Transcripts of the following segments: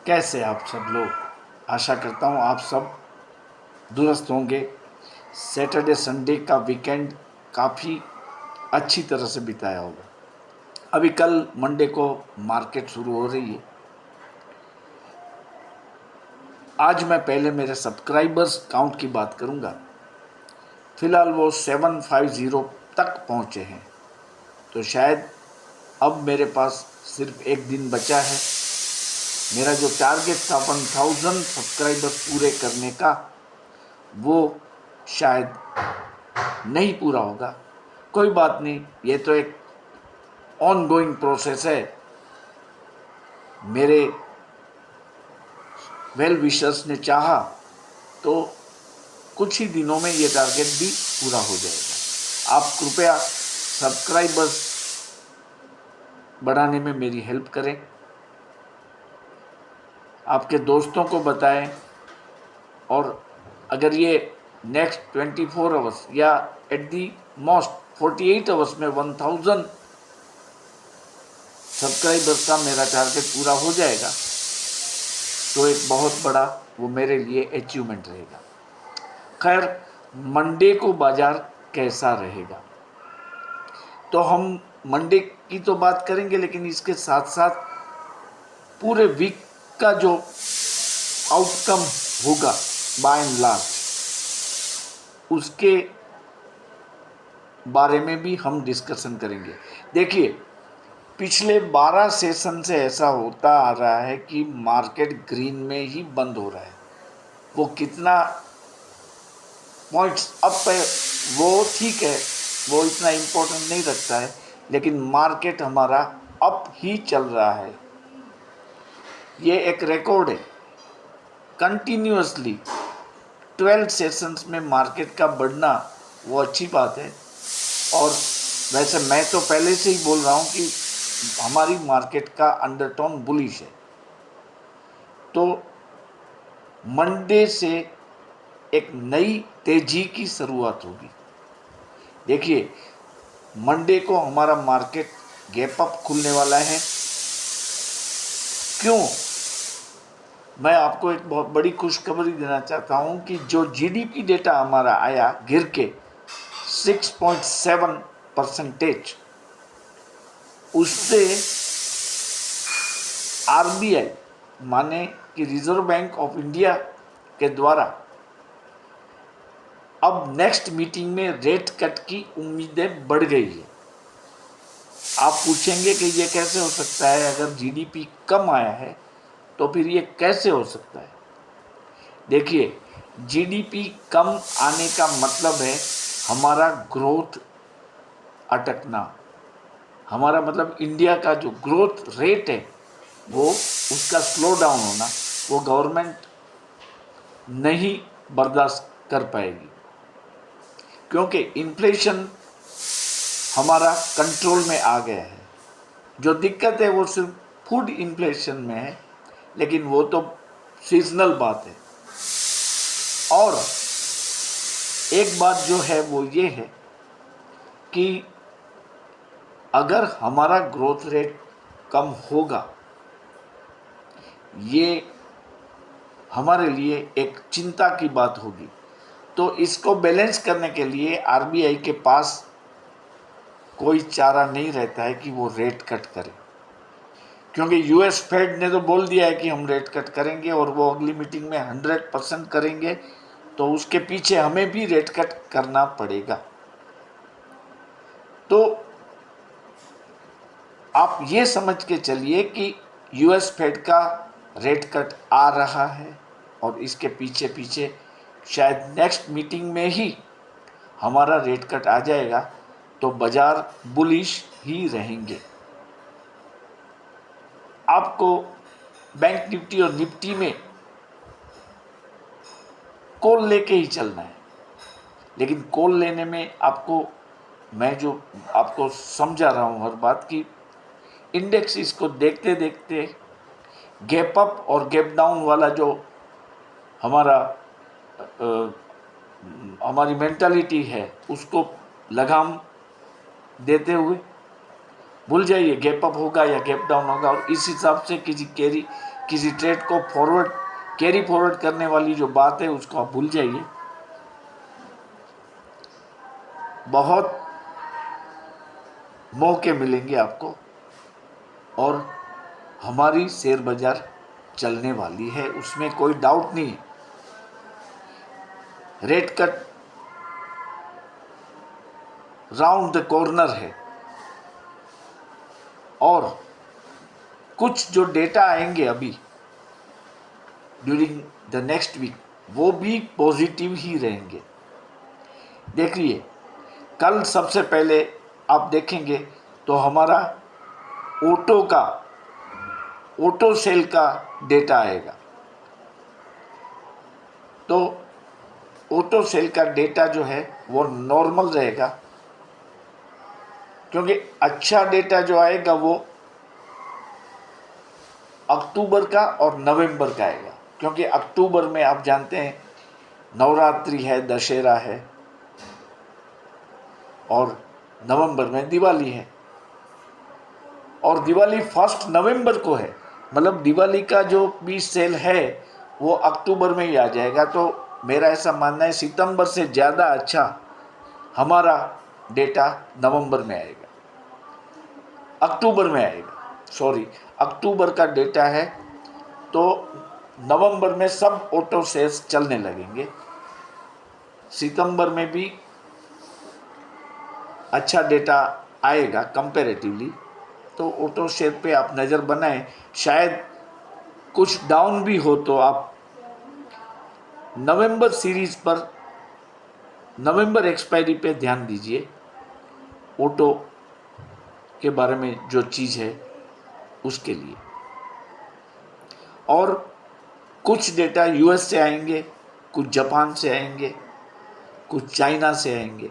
कैसे आप सब लोग। आशा करता हूँ आप सब दुरुस्त होंगे। सैटरडे संडे का वीकेंड काफ़ी अच्छी तरह से बिताया होगा। अभी कल मंडे को मार्केट शुरू हो रही है। आज मैं पहले मेरे सब्सक्राइबर्स काउंट की बात करूंगा। फिलहाल वो 750 तक पहुंचे हैं, तो शायद अब मेरे पास सिर्फ एक दिन बचा है। मेरा जो टारगेट था 1000 सब्सक्राइबर्स पूरे करने का, वो शायद नहीं पूरा होगा। कोई बात नहीं, ये तो एक ऑन गोइंग प्रोसेस है। मेरे वेल विशर्स ने चाहा तो कुछ ही दिनों में ये टारगेट भी पूरा हो जाएगा। आप कृपया सब्सक्राइबर्स बढ़ाने में मेरी हेल्प करें, आपके दोस्तों को बताएं, और अगर ये नेक्स्ट 24 आवर्स या एट दी मोस्ट 48 आवर्स में 1000 सब्सक्राइबर्स का मेरा टारगेट पूरा हो जाएगा, तो एक बहुत बड़ा वो मेरे लिए अचीवमेंट रहेगा। खैर, मंडे को बाजार कैसा रहेगा तो हम मंडे की तो बात करेंगे, लेकिन इसके साथ साथ पूरे वीक का जो आउटकम होगा बाय एंड लार्ज, उसके बारे में भी हम डिस्कशन करेंगे। देखिए, पिछले 12 सेशन से ऐसा होता आ रहा है कि मार्केट ग्रीन में ही बंद हो रहा है। वो कितना पॉइंट्स अप है वो ठीक है, वो इतना इम्पोर्टेंट नहीं रखता है, लेकिन मार्केट हमारा अप ही चल रहा है। ये एक रिकॉर्ड है। कंटिन्यूअसली 12 सेशंस में मार्केट का बढ़ना वो अच्छी बात है। और वैसे मैं तो पहले से ही बोल रहा हूँ कि हमारी मार्केट का अंडरटोन बुलिश है। तो मंडे से एक नई तेजी की शुरुआत होगी। देखिए, मंडे को हमारा मार्केट गैप अप खुलने वाला है। क्यों? मैं आपको एक बहुत बड़ी खुशखबरी देना चाहता हूं कि जो जीडीपी डेटा हमारा आया गिर के 6.7%, उससे आरबीआई माने कि रिजर्व बैंक ऑफ इंडिया के द्वारा अब नेक्स्ट मीटिंग में रेट कट की उम्मीदें बढ़ गई है। आप पूछेंगे कि ये कैसे हो सकता है, अगर जीडीपी कम आया है तो फिर ये कैसे हो सकता है। देखिए, जीडीपी कम आने का मतलब है हमारा ग्रोथ अटकना। हमारा मतलब इंडिया का जो ग्रोथ रेट है वो उसका स्लो डाउन होना, वो गवर्नमेंट नहीं बर्दाश्त कर पाएगी, क्योंकि इन्फ्लेशन हमारा कंट्रोल में आ गया है। जो दिक्कत है वो सिर्फ फूड इन्फ्लेशन में है, लेकिन वो तो सीजनल बात है। और एक बात जो है वो ये है कि अगर हमारा ग्रोथ रेट कम होगा, ये हमारे लिए एक चिंता की बात होगी। तो इसको बैलेंस करने के लिए आरबीआई के पास कोई चारा नहीं रहता है कि वो रेट कट करे, क्योंकि यूएस फेड ने तो बोल दिया है कि हम रेट कट करेंगे और वो अगली मीटिंग में 100% करेंगे, तो उसके पीछे हमें भी रेट कट करना पड़ेगा। तो आप ये समझ के चलिए कि यूएस फेड का रेट कट आ रहा है, और इसके पीछे पीछे शायद नेक्स्ट मीटिंग में ही हमारा रेट कट आ जाएगा, तो बाजार बुलिश ही रहेंगे। आपको बैंक निफ्टी और निफ्टी में कॉल लेके ही चलना है, लेकिन कॉल लेने में आपको मैं जो आपको समझा रहा हूँ हर बात की, इंडेक्स इसको देखते देखते गैप अप और गैप डाउन वाला जो हमारा हमारी मेंटालिटी है उसको लगाम देते हुए भूल जाइए गैप अप होगा या गैप डाउन होगा, और इस हिसाब से किसी ट्रेड को कैरी फॉरवर्ड करने वाली जो बात है उसको आप भूल जाइए। बहुत मौके मिलेंगे आपको और हमारी शेयर बाजार चलने वाली है, उसमें कोई डाउट नहीं है। Rate cut round the corner है और कुछ जो डेटा आएंगे अभी ड्यूरिंग द नेक्स्ट वीक वो भी पॉजिटिव ही रहेंगे। देखिए कल सबसे पहले आप देखेंगे तो हमारा ऑटो सेल का डेटा आएगा। तो ऑटो सेल का डेटा जो है वो नॉर्मल रहेगा, क्योंकि अच्छा डेटा जो आएगा वो अक्टूबर का और नवंबर का आएगा, क्योंकि अक्टूबर में आप जानते हैं नवरात्रि है, दशहरा है, और नवंबर में दिवाली है, और दिवाली 1 नवंबर को है। मतलब दिवाली का जो भी सेल है वो अक्टूबर में ही आ जाएगा। तो मेरा ऐसा मानना है सितंबर से ज़्यादा अच्छा हमारा डेटा नवंबर में आएगा, अक्टूबर में आएगा, सॉरी अक्टूबर का डेटा है। तो नवंबर में सब ऑटो सेल्स चलने लगेंगे, सितंबर में भी अच्छा डेटा आएगा कंपैरेटिवली। तो ऑटो शेयर पे आप नज़र बनाएं, शायद कुछ डाउन भी हो तो आप नवंबर सीरीज पर, नवंबर एक्सपायरी पे ध्यान दीजिए। ऑटो के बारे में जो चीज़ है उसके लिए, और कुछ डेटा यूएस से आएंगे, कुछ जापान से आएंगे, कुछ चाइना से आएंगे।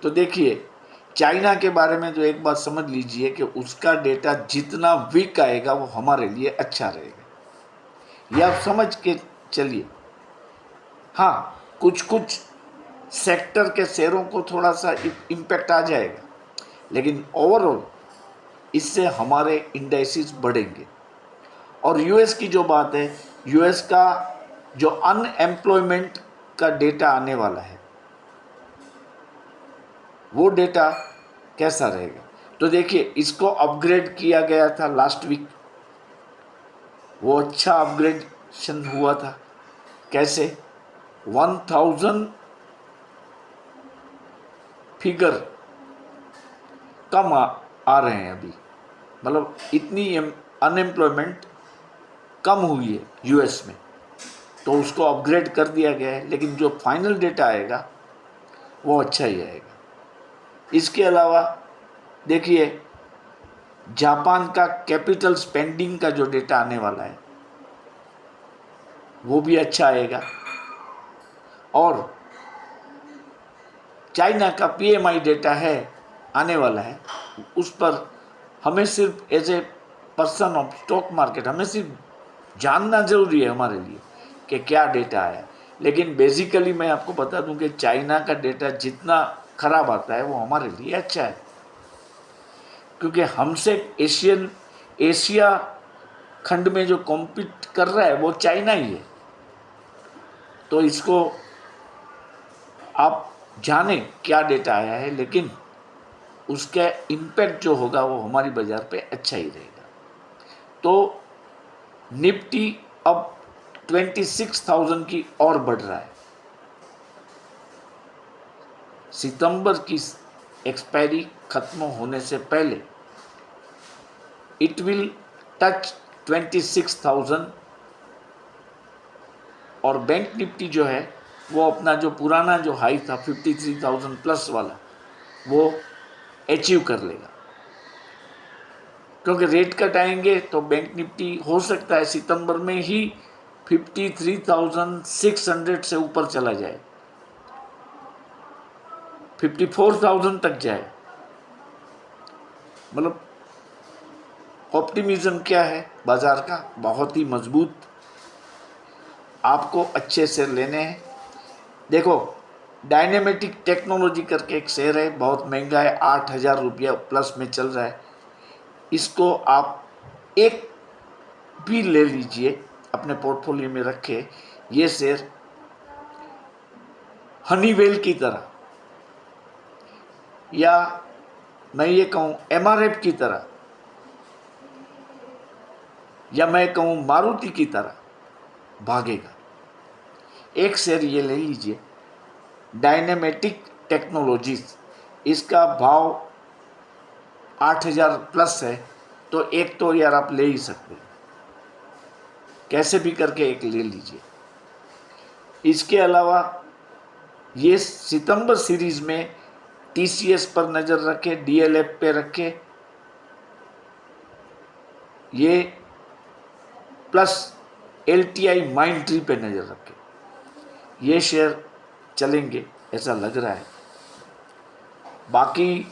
तो देखिए चाइना के बारे में जो एक बात समझ लीजिए कि उसका डेटा जितना वीक आएगा वो हमारे लिए अच्छा रहेगा, ये आप समझ के चलिए। हाँ कुछ सेक्टर के शेयरों को थोड़ा सा इम्पैक्ट आ जाएगा, लेकिन ओवरऑल इससे हमारे इंडेक्सेस बढ़ेंगे। और यूएस की जो बात है, यूएस का जो अनएम्प्लॉयमेंट का डेटा आने वाला है वो डेटा कैसा रहेगा। तो देखिए इसको अपग्रेड किया गया था लास्ट वीक, वो अच्छा अपग्रेडेशन हुआ था। कैसे 1000 फिगर कम आ रहे हैं अभी, मतलब इतनी अनएम्प्लॉयमेंट कम हुई है यूएस में, तो उसको अपग्रेड कर दिया गया है। लेकिन जो फाइनल डेटा आएगा वो अच्छा ही आएगा। इसके अलावा देखिए जापान का कैपिटल स्पेंडिंग का जो डेटा आने वाला है वो भी अच्छा आएगा, और चाइना का पीएमआई डेटा है आने वाला है। उस पर हमें सिर्फ as a person of stock market हमें सिर्फ जानना जरूरी है हमारे लिए कि क्या डेटा आया। लेकिन बेसिकली मैं आपको बता दूं कि चाइना का डेटा जितना खराब आता है वो हमारे लिए अच्छा है, क्योंकि हमसे एशिया खंड में जो कॉम्पीट कर रहा है वो चाइना ही है। तो इसको आप जाने क्या डेटा आया है, लेकिन उसका इम्पैक्ट जो होगा वो हमारी बाजार पे अच्छा ही रहेगा। तो निफ्टी अब 26,000 की और बढ़ रहा है। सितंबर की एक्सपायरी खत्म होने से पहले इट विल टच 26,000, और बैंक निफ्टी जो है वो अपना जो पुराना जो हाई था 53,000 प्लस वाला वो अचीव कर लेगा, क्योंकि रेट कट आएंगे तो बैंक निफ्टी हो सकता है सितंबर में ही 53,600 से ऊपर चला जाए, 54,000 तक जाए। मतलब ऑप्टिमिज्म क्या है बाजार का, बहुत ही मजबूत। आपको अच्छे से लेने हैं। देखो डायनेमेटिक टेक्नोलॉजी करके एक शेयर है, बहुत महंगा है, 8,000 रुपया प्लस में चल रहा है। इसको आप एक भी ले लीजिए, अपने पोर्टफोलियो में रखें। ये शेयर हनीवेल की तरह, या मैं ये कहूँ एमआरएफ की तरह, या मैं कहूँ मारुति की तरह भागेगा। एक शेयर ये ले लीजिए, डायनेमेटिक टेक्नोलॉजीज, इसका भाव 8,000 प्लस है, तो एक तो यार आप ले ही सकते हैं, कैसे भी करके एक ले लीजिए। इसके अलावा ये सितंबर सीरीज में टीसीएस पर नज़र रखे, डीएलएफ पे रखे, ये प्लस एलटीआई माइंडट्री पे नज़र रखे, ये शेयर चलेंगे ऐसा लग रहा है। बाकी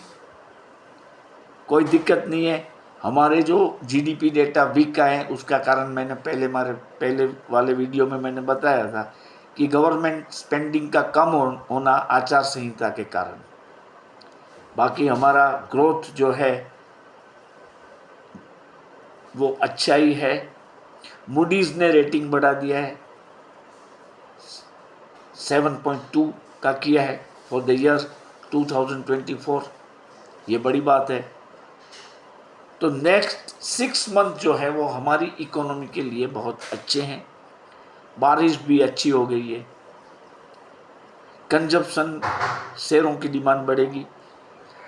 कोई दिक्कत नहीं है। हमारे जो जीडीपी डेटा वीक का है उसका कारण मैंने पहले वाले वीडियो में मैंने बताया था कि गवर्नमेंट स्पेंडिंग का कम होना आचार संहिता के कारण। बाकी हमारा ग्रोथ जो है वो अच्छा ही है। मूडीज़ ने रेटिंग बढ़ा दिया है, 7.2 का किया है फॉर द ईयर 2024, ये बड़ी बात है। तो नेक्स्ट 6 मंथ जो है वो हमारी इकोनॉमी के लिए बहुत अच्छे हैं। बारिश भी अच्छी हो गई है, कंजप्शन शेयरों की डिमांड बढ़ेगी।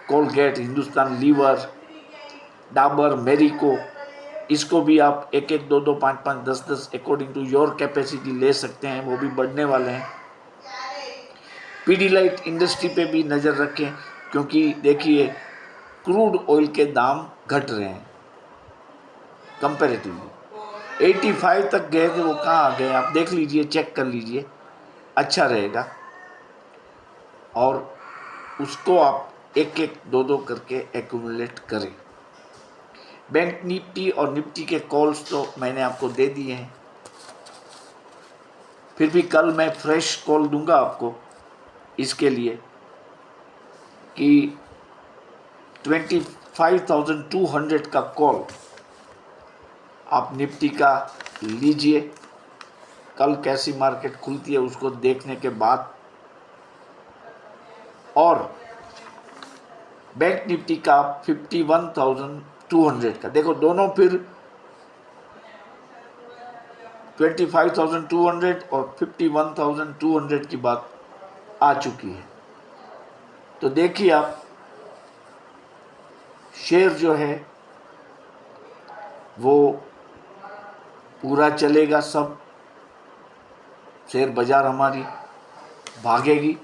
कोलगेट, हिंदुस्तान लीवर, डाबर, मेरिको, इसको भी आप 1-1, 2-2, 5-5, 10-10 अकॉर्डिंग टू योर कैपेसिटी ले सकते हैं, वो भी बढ़ने वाले हैं। पीडीलाइट इंडस्ट्री पे भी नज़र रखें, क्योंकि देखिए क्रूड ऑयल के दाम घट रहे हैं कंपैरेटिवली। 85 तक गए थे, वो कहाँ आ गए आप देख लीजिए, चेक कर लीजिए, अच्छा रहेगा। और उसको आप 1-1, 2-2 करके एक्यूमुलेट करें। बैंक निफ्टी और निफ्टी के कॉल्स तो मैंने आपको दे दिए हैं, फिर भी कल मैं फ्रेश कॉल दूंगा आपको इसके लिए कि 25,200 का कॉल आप निफ्टी का लीजिए। कल कैसी मार्केट खुलती है उसको देखने के बाद, और बैंक निफ्टी का 51,200 का देखो, दोनों फिर 25,200 और 51,200 की बात आ चुकी है। तो देखिए आप, शेयर जो है वो पूरा चलेगा, सब शेयर बाजार हमारी भागेगी।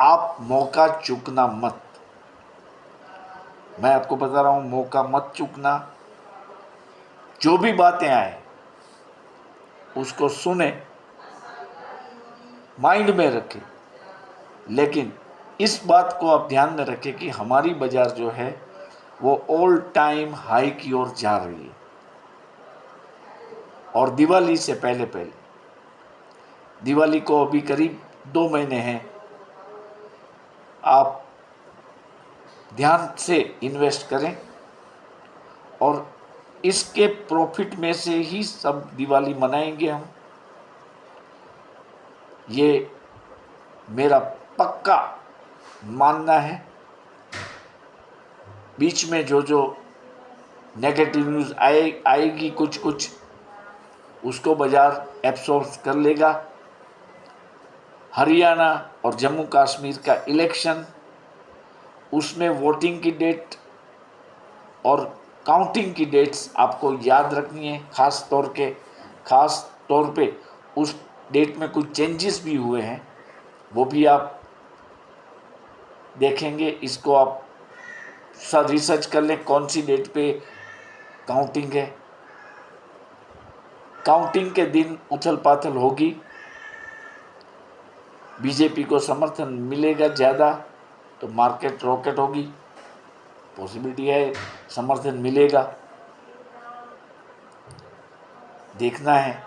आप मौका चूकना मत, मैं आपको बता रहा हूँ, मौका मत चूकना। जो भी बातें आए उसको सुने, माइंड में रखें, लेकिन इस बात को आप ध्यान में रखें कि हमारी बाजार जो है वो ऑल टाइम हाई की ओर जा रही है, और दिवाली से पहले दिवाली को अभी करीब 2 महीने हैं, आप ध्यान से इन्वेस्ट करें और इसके प्रॉफिट में से ही सब दिवाली मनाएंगे हम। ये मेरा पक्का मानना है। बीच में जो नेगेटिव न्यूज़ आएगी कुछ उसको बाजार एब्सॉर्ब कर लेगा। हरियाणा और जम्मू कश्मीर का इलेक्शन, उसमें वोटिंग की डेट और काउंटिंग की डेट्स आपको याद रखनी है। ख़ास तौर पे उस डेट में कुछ चेंजेस भी हुए हैं, वो भी आप देखेंगे। इसको आप रिसर्च कर लें कौन सी डेट पे काउंटिंग है। काउंटिंग के दिन उथल पाथल होगी, बीजेपी को समर्थन मिलेगा ज़्यादा तो मार्केट रॉकेट होगी, पॉसिबिलिटी है समर्थन मिलेगा, देखना है।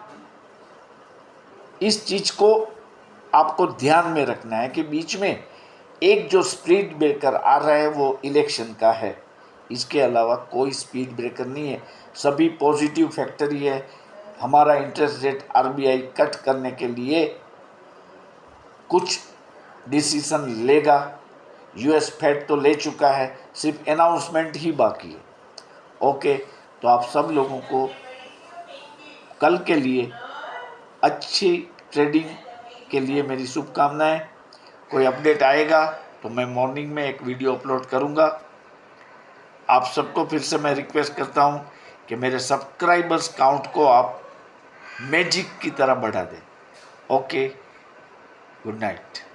इस चीज़ को आपको ध्यान में रखना है कि बीच में एक जो स्पीड ब्रेकर आ रहा है वो इलेक्शन का है, इसके अलावा कोई स्पीड ब्रेकर नहीं है। सभी पॉजिटिव फैक्टर ही है। हमारा इंटरेस्ट रेट आरबीआई कट करने के लिए कुछ डिसीजन लेगा। यूएस फेड तो ले चुका है, सिर्फ अनाउंसमेंट ही बाकी है। ओके, तो आप सब लोगों को कल के लिए अच्छी ट्रेडिंग के लिए मेरी शुभकामनाएं। कोई अपडेट आएगा तो मैं मॉर्निंग में एक वीडियो अपलोड करूंगा। आप सबको फिर से मैं रिक्वेस्ट करता हूं कि मेरे सब्सक्राइबर्स काउंट को आप मैजिक की तरह बढ़ा दें। Okay, good night.